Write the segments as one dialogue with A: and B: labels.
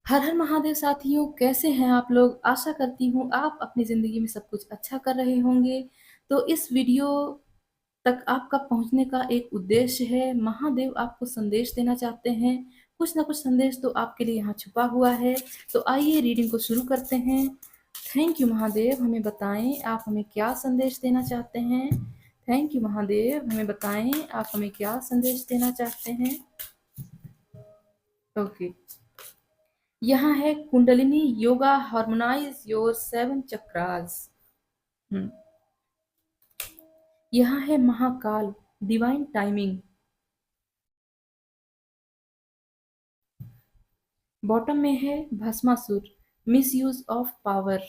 A: हर हर महादेव साथियों, कैसे हैं आप लोग? आशा करती हूँ आप अपनी ज़िंदगी में सब कुछ अच्छा कर रहे होंगे। तो इस वीडियो तक आपका पहुँचने का एक उद्देश्य है। महादेव आपको संदेश देना चाहते हैं। कुछ ना कुछ संदेश तो आपके लिए यहाँ छुपा हुआ है। तो आइए रीडिंग को शुरू करते हैं। थैंक यू महादेव, हमें बताएं आप हमें क्या संदेश देना चाहते हैं। थैंक यू महादेव, हमें बताएं आप हमें क्या संदेश देना चाहते हैं। ओके, यहाँ है कुंडलिनी योगा हार्मोनाइज योर 7 चक्रास। यहाँ है महाकाल डिवाइन टाइमिंग। बॉटम में है Bhasmasur miss use of power.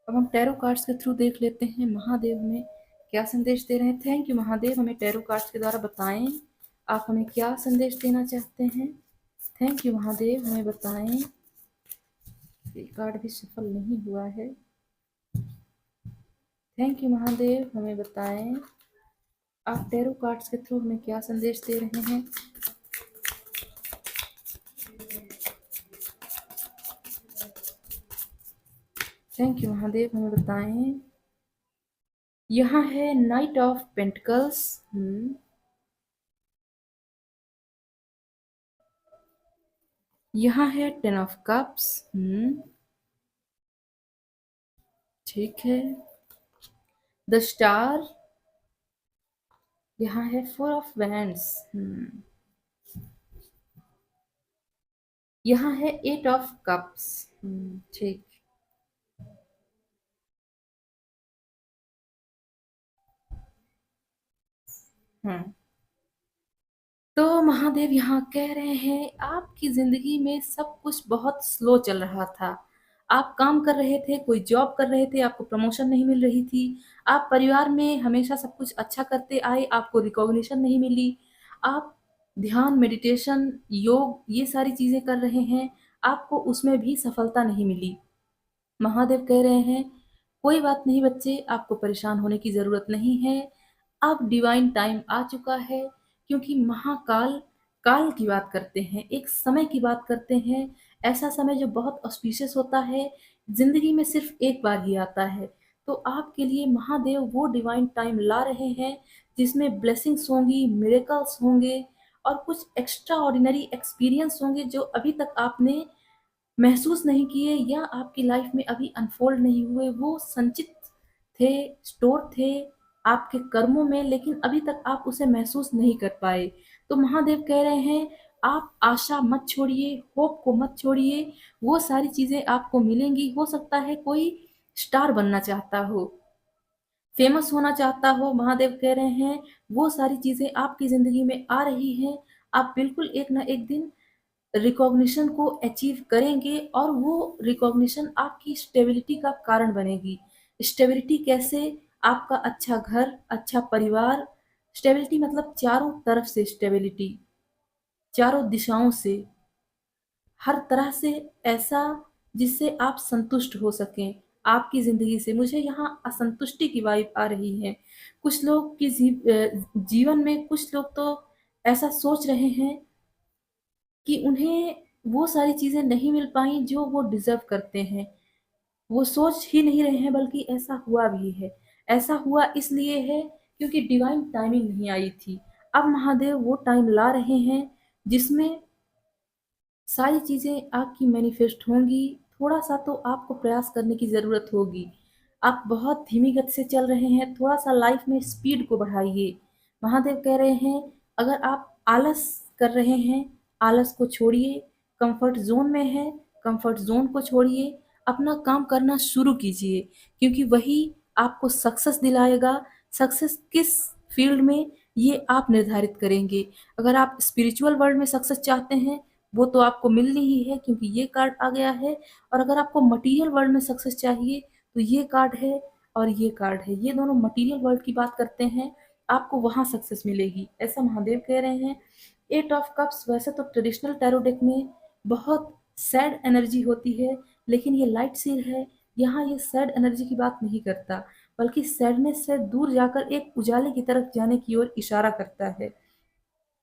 A: अब हम टैरो कार्ड्स के थ्रू देख लेते हैं महादेव हमें क्या संदेश दे रहे हैं। थैंक यू महादेव, हमें टैरो कार्ड्स के द्वारा बताएं आप हमें क्या संदेश देना चाहते हैं। थैंक यू महादेव, हमें बताएं। ये कार्ड भी सफल नहीं हुआ है। थैंक यू महादेव, हमें बताएं आप टैरो कार्ड्स के थ्रू हमें क्या संदेश दे रहे हैं। थैंक यू महादेव, हमें बताएं। यहाँ है नाइट ऑफ पेंटिकल्स। यहाँ है 10 ऑफ कप्स। ठीक है। The star. यहाँ है 4 ऑफ वैंड्स। यहाँ है 8 ऑफ कप्स। ठीक। तो महादेव यहाँ कह रहे हैं आपकी जिंदगी में सब कुछ बहुत स्लो चल रहा था। आप काम कर रहे थे, कोई जॉब कर रहे थे, आपको प्रमोशन नहीं मिल रही थी। आप परिवार में हमेशा सब कुछ अच्छा करते आए, आपको रिकॉग्निशन नहीं मिली। आप ध्यान, मेडिटेशन, योग ये सारी चीजें कर रहे हैं, आपको उसमें भी सफलता नहीं मिली। महादेव कह रहे हैं कोई बात नहीं बच्चे, आपको परेशान होने की जरूरत नहीं है। अब डिवाइन टाइम आ चुका है, क्योंकि महाकाल काल की बात करते हैं, एक समय की बात करते हैं। ऐसा समय जो बहुत ऑस्पिशियस होता है, जिंदगी में सिर्फ एक बार ही आता है। तो आपके लिए महादेव वो डिवाइन टाइम ला रहे हैं जिसमें ब्लेसिंग्स होंगी, मिरेकल्स होंगे और कुछ एक्स्ट्रा ऑर्डिनरी एक्सपीरियंस होंगे जो अभी तक आपने महसूस नहीं किए या आपकी लाइफ में अभी अनफोल्ड नहीं हुए। वो संचित थे, स्टोर थे आपके कर्मों में, लेकिन अभी तक आप उसे महसूस नहीं कर पाए। तो महादेव कह रहे हैं आप आशा मत छोड़िए, होप को मत छोड़िए। वो सारी चीजें आपको मिलेंगी। हो सकता है कोई स्टार बनना चाहता हो, फेमस होना चाहता हो, महादेव कह रहे हैं वो सारी चीजें आपकी जिंदगी में आ रही हैं। आप बिल्कुल एक ना एक दिन रिकॉग्निशन को अचीव करेंगे और वो रिकॉग्निशन आपकी स्टेबिलिटी का कारण बनेगी। स्टेबिलिटी कैसे? आपका अच्छा घर, अच्छा परिवार। स्टेबिलिटी मतलब चारों तरफ से स्टेबिलिटी, चारों दिशाओं से, हर तरह से ऐसा जिससे आप संतुष्ट हो सकें। आपकी जिंदगी से मुझे यहाँ असंतुष्टि की वाइब आ रही है। कुछ लोग की जीवन में कुछ लोग तो ऐसा सोच रहे हैं कि उन्हें वो सारी चीजें नहीं मिल पाई जो वो डिजर्व करते हैं। वो सोच ही नहीं रहे हैं, बल्कि ऐसा हुआ भी है। ऐसा हुआ इसलिए है क्योंकि डिवाइन टाइमिंग नहीं आई थी। अब महादेव वो टाइम ला रहे हैं जिसमें सारी चीजें आपकी मैनिफेस्ट होंगी। थोड़ा सा तो आपको प्रयास करने की जरूरत होगी। आप बहुत धीमी गति से चल रहे हैं, थोड़ा सा लाइफ में स्पीड को बढ़ाइए। महादेव कह रहे हैं अगर आप आलस कर रहे हैं, आलस को छोड़िए। कंफर्ट जोन में है, कंफर्ट जोन को छोड़िए, अपना काम करना शुरू कीजिए, क्योंकि वही आपको सक्सेस दिलाएगा। सक्सेस किस फील्ड में, ये आप निर्धारित करेंगे। अगर आप स्पिरिचुअल वर्ल्ड में सक्सेस चाहते हैं, वो तो आपको मिलनी ही है क्योंकि ये कार्ड आ गया है। और अगर आपको मटेरियल वर्ल्ड में सक्सेस चाहिए तो ये कार्ड है और ये कार्ड है, ये दोनों मटेरियल वर्ल्ड की बात करते हैं। आपको वहां सक्सेस मिलेगी, ऐसा महादेव कह रहे हैं। 8 ऑफ कप्स वैसे तो ट्रेडिशनल टैरो डेक में बहुत सैड एनर्जी होती है, लेकिन ये लाइट सीर है, यहाँ ये सैड एनर्जी की बात नहीं करता। बल्कि सैडनेस से दूर जाकर एक उजाले की तरफ जाने की ओर इशारा करता है।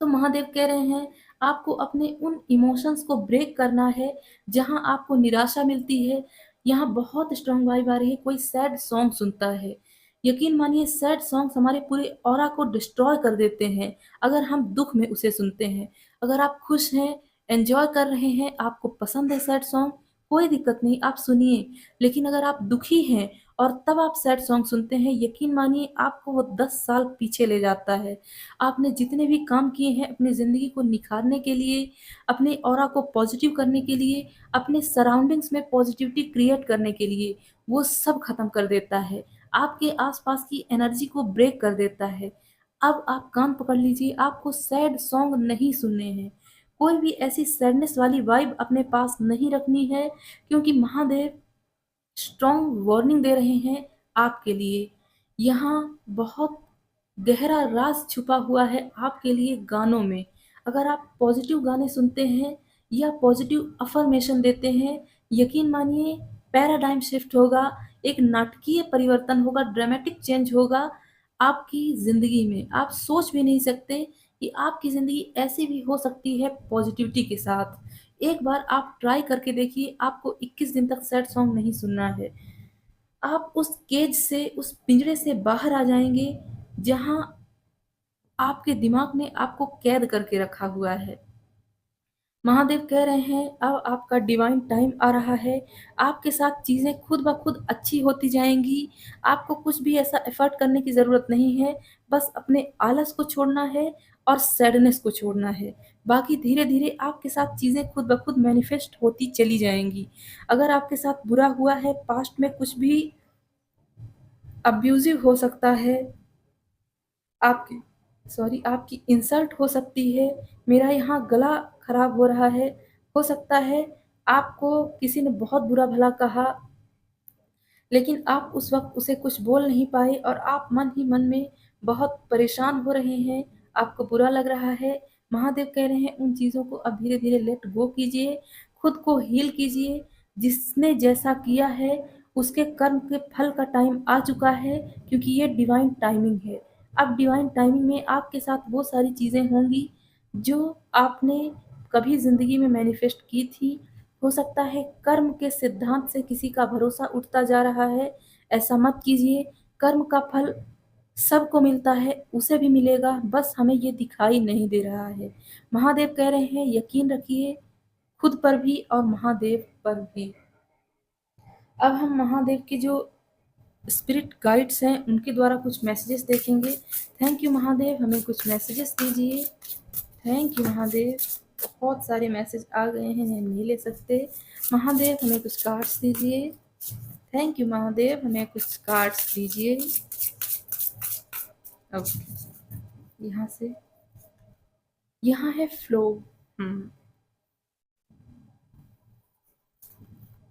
A: तो महादेव कह रहे हैं आपको अपने उन इमोशंस को ब्रेक करना है जहां आपको निराशा मिलती है। यहाँ बहुत स्ट्रांग वाइब आ रही है, कोई सैड सॉन्ग सुनता है। यकीन मानिए सैड सॉन्ग्स हमारे पूरे ऑरा को डिस्ट्रॉय कर देते हैं अगर हम दुख में उसे सुनते हैं। अगर आप खुश हैं, एंजॉय कर रहे हैं, आपको पसंद है सैड सॉन्ग, कोई दिक्कत नहीं, आप सुनिए। लेकिन अगर आप दुखी हैं और तब आप सैड सॉन्ग सुनते हैं, यकीन मानिए आपको वो 10 साल पीछे ले जाता है। आपने जितने भी काम किए हैं अपनी ज़िंदगी को निखारने के लिए, अपने ऑरा को पॉजिटिव करने के लिए, अपने सराउंडिंग्स में पॉजिटिविटी क्रिएट करने के लिए, वो सब खत्म कर देता है। आपके आसपास की एनर्जी को ब्रेक कर देता है। अब आप कान पकड़ लीजिए, आपको सैड सॉन्ग नहीं सुनने हैं। कोई भी ऐसी सैडनेस वाली वाइब अपने पास नहीं रखनी है, क्योंकि महादेव स्ट्रॉन्ग वार्निंग दे रहे हैं आपके लिए। यहाँ बहुत गहरा राज छुपा हुआ है आपके लिए गानों में। अगर आप पॉजिटिव गाने सुनते हैं या पॉजिटिव अफर्मेशन देते हैं, यकीन मानिए पैराडाइम शिफ्ट होगा, एक नाटकीय परिवर्तन होगा, ड्रामेटिक चेंज होगा आपकी ज़िंदगी में। आप सोच भी नहीं सकते कि आपकी ज़िंदगी ऐसी भी हो सकती है पॉजिटिविटी के साथ। एक बार आप ट्राई करके देखिए, आपको 21 दिन तक सैड सॉन्ग नहीं सुनना है। आप उस केज से, उस पिंजरे से बाहर आ जाएँगे, जहाँ आपके दिमाग ने आपको कैद करके रखा हुआ है। महादेव कह रहे हैं अब आपका डिवाइन टाइम आ रहा है। आपके साथ चीज़ें खुद ब खुद अच्छी होती जाएँगी। आपको कुछ भी ऐसा एफर्ट करने की ज़रूरत नहीं है। बस अपने आलस को छोड़ना है और सैडनेस को छोड़ना है। बाकी धीरे-धीरे आपके साथ चीज़ें खुद ब खुद मैनिफेस्ट होती चली जाएँगी। अगर आपके साथ बुरा हुआ है, पास्ट में कुछ भी अब्यूज़िव हो सकता है, आपकी आपकी इंसल्ट हो सकती है, मेरा यहाँ गला खराब हो रहा है, हो सकता है आपको किसी ने बहुत बुरा-भला कहा, लेकिन आप उस वक़्त उसे कुछ बोल नहीं पाए और आप मन ही मन में बहुत परेशान हो रहे हैं, आपको बुरा लग रहा है। महादेव कह रहे हैं उन चीज़ों को अब धीरे-धीरे लेट गो कीजिए, खुद को हील कीजिए। जिसने जैसा किया है उसके कर्म के फल का टाइम आ चुका है, क्योंकि ये डिवाइन टाइमिंग है। अब डिवाइन टाइमिंग में आपके साथ वो सारी चीज़ें होंगी जो आपने कभी ज़िंदगी में मैनिफेस्ट की थी। हो सकता है कर्म के सिद्धांत से किसी का भरोसा उठता जा रहा है, ऐसा मत कीजिए। कर्म का फल सबको मिलता है, उसे भी मिलेगा, बस हमें ये दिखाई नहीं दे रहा है। महादेव कह रहे हैं यकीन रखिए खुद पर भी और महादेव पर भी। अब हम महादेव की जो स्पिरिट गाइड्स हैं उनके द्वारा कुछ मैसेजेस देखेंगे। थैंक यू महादेव, हमें कुछ मैसेजेस दीजिए। थैंक यू महादेव, बहुत सारे मैसेज आ गए हैं, हम नहीं ले सकते। महादेव हमें कुछ कार्ड्स दीजिए। थैंक यू महादेव, हमें कुछ कार्ड्स दीजिए। अब यहाँ से, यहाँ है फ्लो।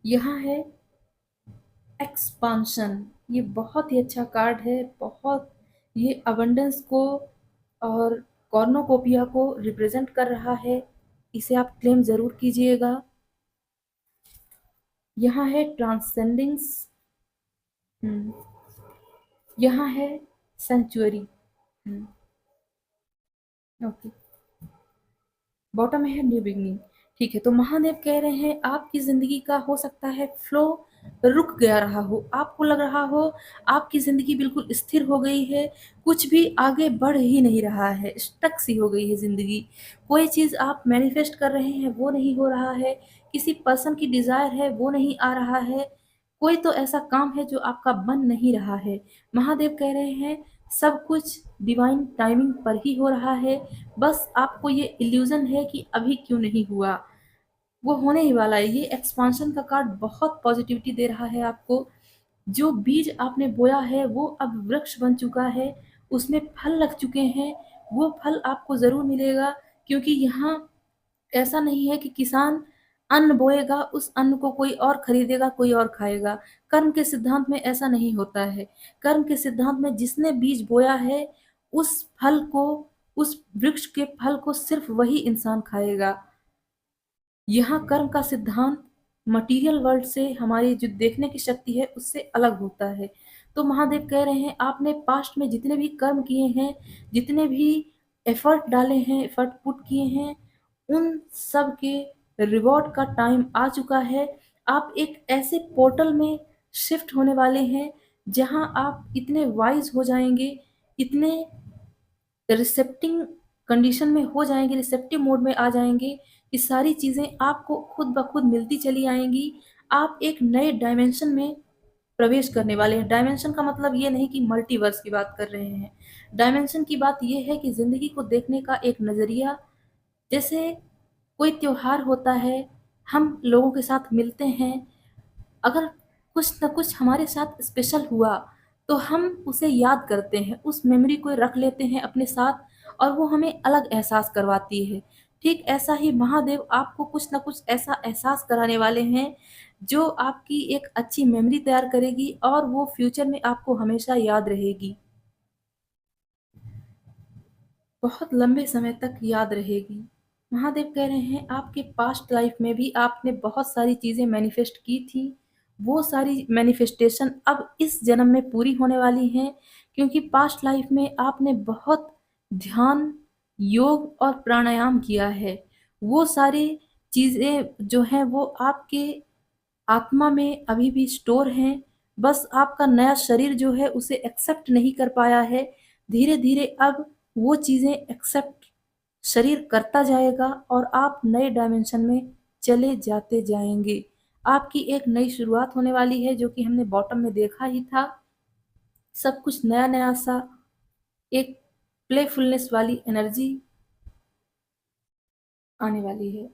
A: यहाँ है एक्सपांशन। ये बहुत ही अच्छा कार्ड है, बहुत, ये अबंडेंस को और कॉर्नोकोपिया को रिप्रेजेंट कर रहा है। इसे आप क्लेम ज़रूर कीजिएगा। यहाँ है ट्रांसेंडिंग्स। यहाँ है सेंचुअरी। ओके, बॉटम में है न्यू बिगनिंग। ठीक है, तो महादेव कह रहे हैं आपकी ज़िंदगी का हो सकता है फ्लो रुक गया रहा हो, आपको लग रहा हो आपकी ज़िंदगी बिल्कुल स्थिर हो गई है, कुछ भी आगे बढ़ ही नहीं रहा है, स्टक सी हो गई है ज़िंदगी। कोई चीज़ आप मैनिफेस्ट कर रहे हैं वो नहीं हो रहा है, किसी पर्सन की डिज़ायर है वो नहीं आ रहा है, कोई तो ऐसा काम है जो आपका बन नहीं रहा है। महादेव कह रहे हैं सब कुछ डिवाइन टाइमिंग पर ही हो रहा है, बस आपको ये इल्यूज़न है कि अभी क्यों नहीं हुआ, वो होने ही वाला है। ये एक्सपांशन का कार्ड बहुत पॉजिटिविटी दे रहा है आपको। जो बीज आपने बोया है वो अब वृक्ष बन चुका है, उसमें फल लग चुके हैं, वो फल आपको ज़रूर मिलेगा, क्योंकि यहाँ ऐसा नहीं है कि किसान अन्न बोएगा, उस अन्न को कोई और खरीदेगा, कोई और खाएगा। कर्म के सिद्धांत में ऐसा नहीं होता है। कर्म के सिद्धांत में जिसने बीज बोया है, उस फल को, उस वृक्ष के फल को सिर्फ वही इंसान खाएगा। यहाँ कर्म का सिद्धांत मटीरियल वर्ल्ड से, हमारी जो देखने की शक्ति है उससे अलग होता है। तो महादेव कह रहे हैं आपने पास्ट में जितने भी कर्म किए हैं, जितने भी एफर्ट डाले हैं, एफर्ट पुट किए हैं, उन सब के रिवॉर्ड का टाइम आ चुका है। आप एक ऐसे पोर्टल में शिफ्ट होने वाले हैं जहां आप इतने वाइज हो जाएंगे, इतने रिसेप्टिंग कंडीशन में हो जाएंगे, रिसेप्टिव मोड में आ जाएंगे कि सारी चीज़ें आपको खुद ब खुद मिलती चली आएंगी। आप एक नए डायमेंशन में प्रवेश करने वाले हैं। डायमेंशन का मतलब ये नहीं कि मल्टीवर्स की बात कर रहे हैं। डायमेंशन की बात ये है कि ज़िंदगी को देखने का एक नज़रिया। जैसे कोई त्योहार होता है, हम लोगों के साथ मिलते हैं, अगर कुछ न कुछ हमारे साथ स्पेशल हुआ तो हम उसे याद करते हैं, उस मेमोरी को रख लेते हैं अपने साथ और वो हमें अलग एहसास करवाती है। ठीक ऐसा ही महादेव आपको कुछ न कुछ ऐसा एहसास कराने वाले हैं जो आपकी एक अच्छी मेमोरी तैयार करेगी और वो फ्यूचर में आपको हमेशा याद रहेगी, बहुत लंबे समय तक याद रहेगी। महादेव कह रहे हैं आपके पास्ट लाइफ में भी आपने बहुत सारी चीज़ें मैनिफेस्ट की थी। वो सारी मैनिफेस्टेशन अब इस जन्म में पूरी होने वाली हैं, क्योंकि पास्ट लाइफ में आपने बहुत ध्यान, योग और प्राणायाम किया है। वो सारी चीज़ें जो हैं वो आपके आत्मा में अभी भी स्टोर हैं। बस आपका नया शरीर जो है उसे एक्सेप्ट नहीं कर पाया है। धीरे-धीरे अब वो चीज़ें एक्सेप्ट शरीर करता जाएगा और आप नए डायमेंशन में चले जाते जाएँगे। आपकी एक नई शुरुआत होने वाली है जो कि हमने बॉटम में देखा ही था। सब कुछ नया-नया सा एक प्लेफुलनेस वाली एनर्जी आने वाली है।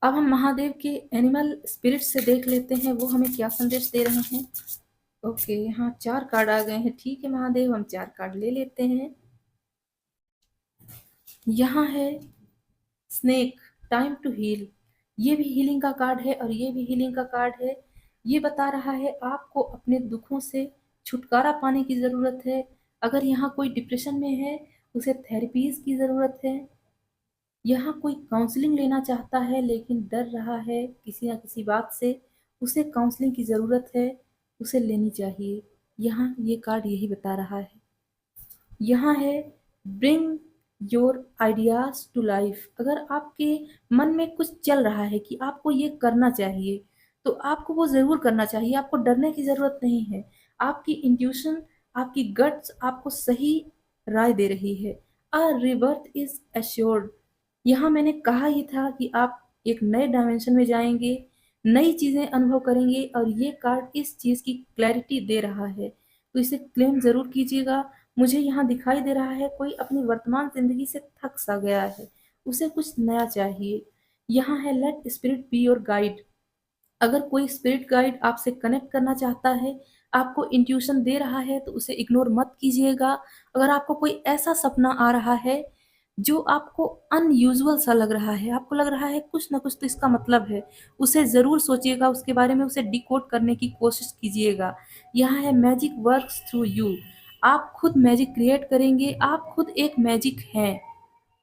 A: अब हम महादेव के एनिमल स्पिरिट से देख लेते हैं वो हमें क्या संदेश दे रहे हैं। ओके, यहाँ 4 कार्ड आ गए हैं। ठीक है महादेव, हम 4 कार्ड ले लेते हैं। यहाँ है स्नेक, टाइम टू हील। ये भी हीलिंग का कार्ड है और ये भी हीलिंग का कार्ड है। ये बता रहा है आपको अपने दुखों से छुटकारा पाने की ज़रूरत है। अगर यहाँ कोई डिप्रेशन में है, उसे थेरेपीज़ की ज़रूरत है। यहाँ कोई काउंसलिंग लेना चाहता है लेकिन डर रहा है किसी ना किसी बात से, उसे काउंसलिंग की ज़रूरत है, उसे लेनी चाहिए। यहाँ ये कार्ड यही बता रहा है। यहाँ है bring your ideas to life. अगर आपके मन में कुछ चल रहा है कि आपको ये करना चाहिए, तो आपको वो ज़रूर करना चाहिए। आपको डरने की ज़रूरत नहीं है। आपकी इंट्यूशन, आपकी गट्स आपको सही राय दे रही है। अ रिबर्थ इज एश्योर्ड। यहाँ मैंने कहा ही था कि आप एक नए डायमेंशन में जाएंगे, नई चीज़ें अनुभव करेंगे और ये कार्ड इस चीज़ की क्लैरिटी दे रहा है, तो इसे क्लेम ज़रूर कीजिएगा। मुझे यहाँ दिखाई दे रहा है कोई अपनी वर्तमान ज़िंदगी से थक सा गया है, उसे कुछ नया चाहिए। यहाँ है let spirit be your guide. अगर कोई स्पिरिट गाइड आपसे कनेक्ट करना चाहता है, आपको इंट्यूशन दे रहा है, तो उसे इग्नोर मत कीजिएगा। अगर आपको कोई ऐसा सपना आ रहा है जो आपको अनयूजुअल सा लग रहा है, आपको लग रहा है कुछ ना कुछ तो इसका मतलब है, उसे ज़रूर सोचिएगा, उसके बारे में उसे डिकोड करने की कोशिश कीजिएगा। यहाँ है मैजिक वर्क्स थ्रू यू। आप खुद मैजिक क्रिएट करेंगे, आप खुद एक मैजिक हैं।